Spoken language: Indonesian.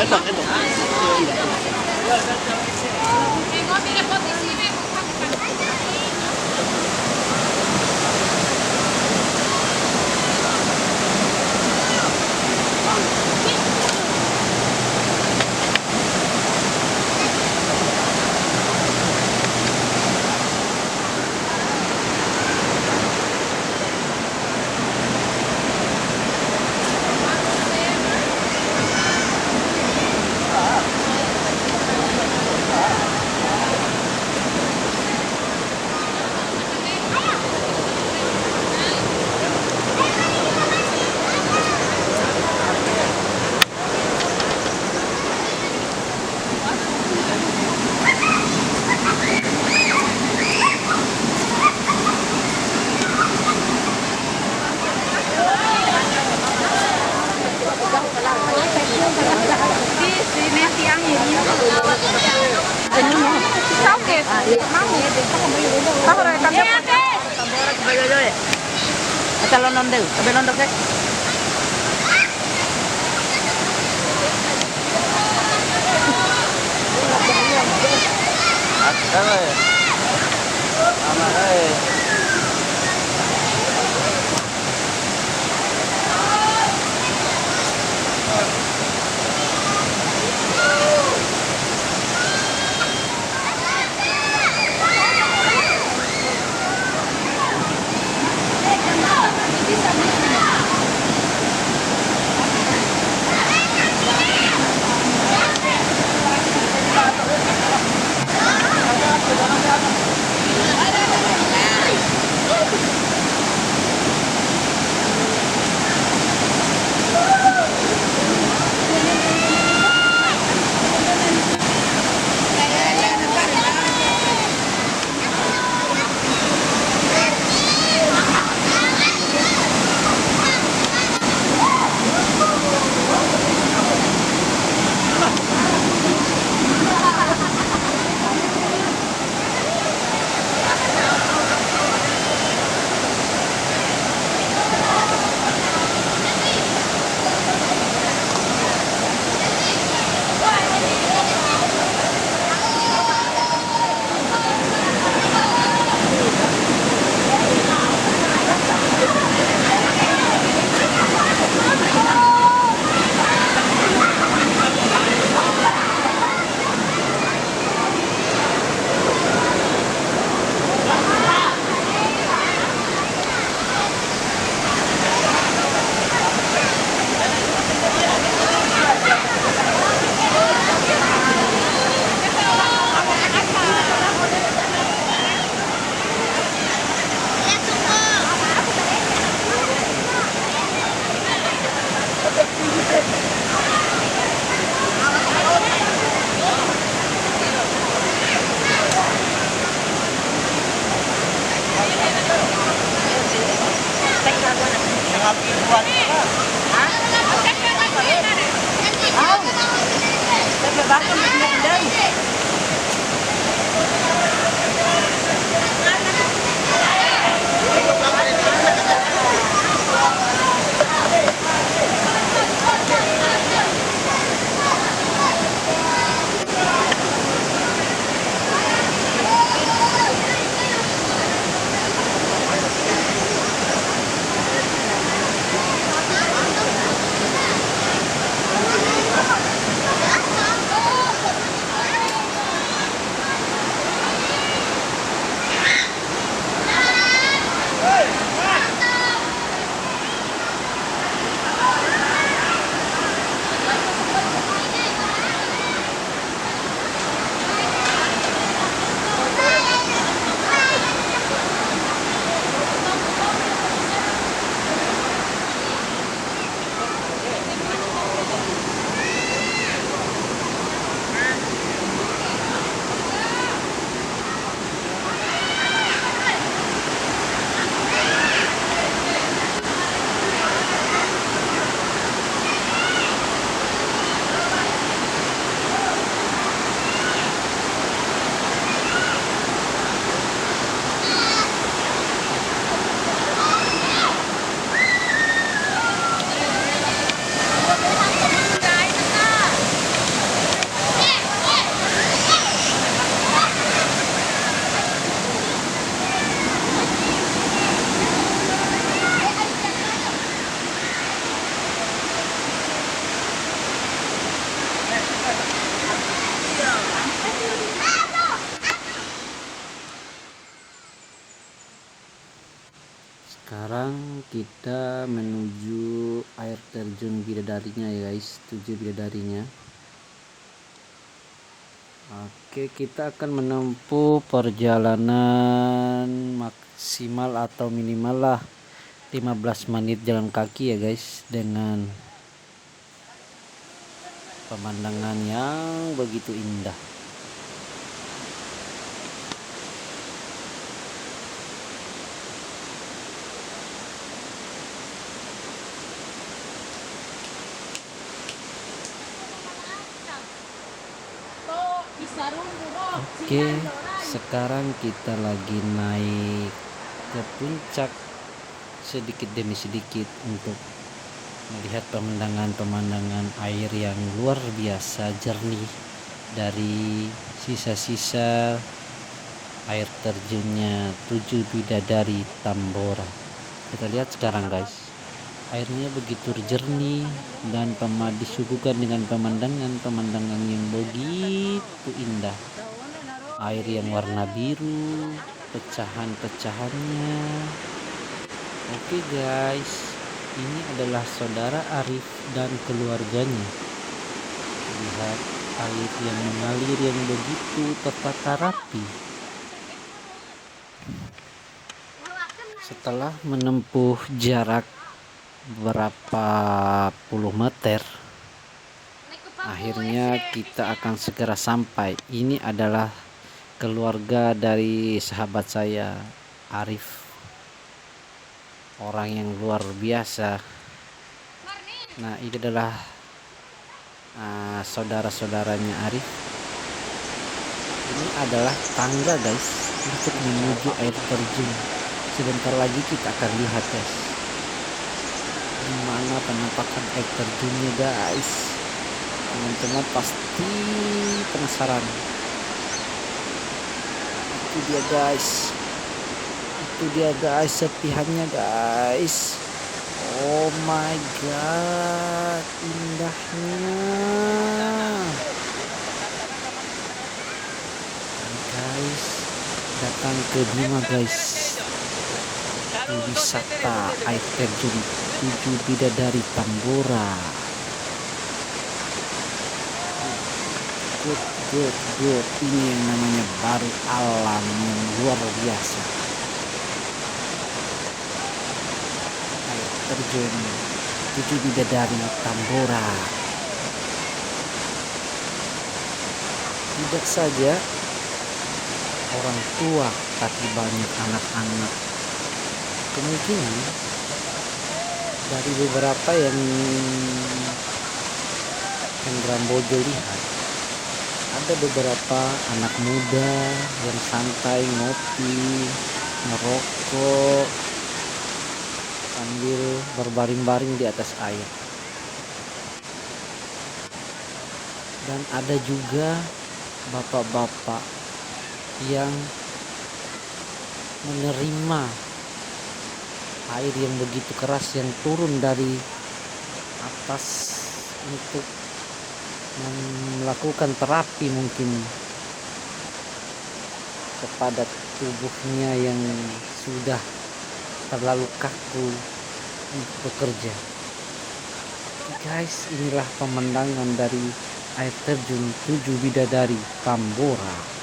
Ito. Calon nonde, tapi nonde ke? Ada. Sama Sekarang kita menuju air terjun bidadarinya ya guys, 7 bidadarinya. Oke, kita akan menempuh perjalanan maksimal atau minimal lah 15 menit jalan kaki ya guys, dengan pemandangan yang begitu indah. Oke, sekarang kita lagi naik ke puncak sedikit demi sedikit untuk melihat pemandangan air yang luar biasa jernih dari sisa-sisa air terjunnya 7 Bidadari Tambora. Kita lihat sekarang guys, airnya begitu jernih dan disuguhkan dengan pemandangan yang begitu indah. Air yang warna biru, pecahan-pecahannya. Oke guys, ini adalah saudara Arif dan keluarganya. Lihat air yang mengalir yang begitu tertata rapi. Setelah menempuh jarak berapa puluh meter, akhirnya kita akan segera sampai. Ini adalah keluarga dari sahabat saya, Arif, orang yang luar biasa. Nah, ini adalah saudara-saudaranya Arif. Ini adalah tangga guys untuk menuju air terjun. Sebentar lagi kita akan lihat guys, gimana penampakan air terjunnya guys. Teman-teman pasti penasaran. Itu dia guys, serpihannya guys. Oh my god, indahnya guys. Datang ke Bima guys, wisata air terjun 7 Bidadari Tambora. Good. Ini yang namanya baru alam yang luar biasa. Air terjun 7 Bidadari Tambora. Tidak saja orang tua, tapi banyak anak-anak. Kemungkinan dari beberapa yang Rambojo lihat, ada beberapa anak muda yang santai ngopi, ngerokok sambil berbaring-baring di atas air. Dan ada juga bapak-bapak yang menerima air yang begitu keras yang turun dari atas untuk melakukan terapi mungkin kepada tubuhnya yang sudah terlalu kaku untuk bekerja. Guys, inilah pemandangan dari air terjun 7 Bidadari Tambora.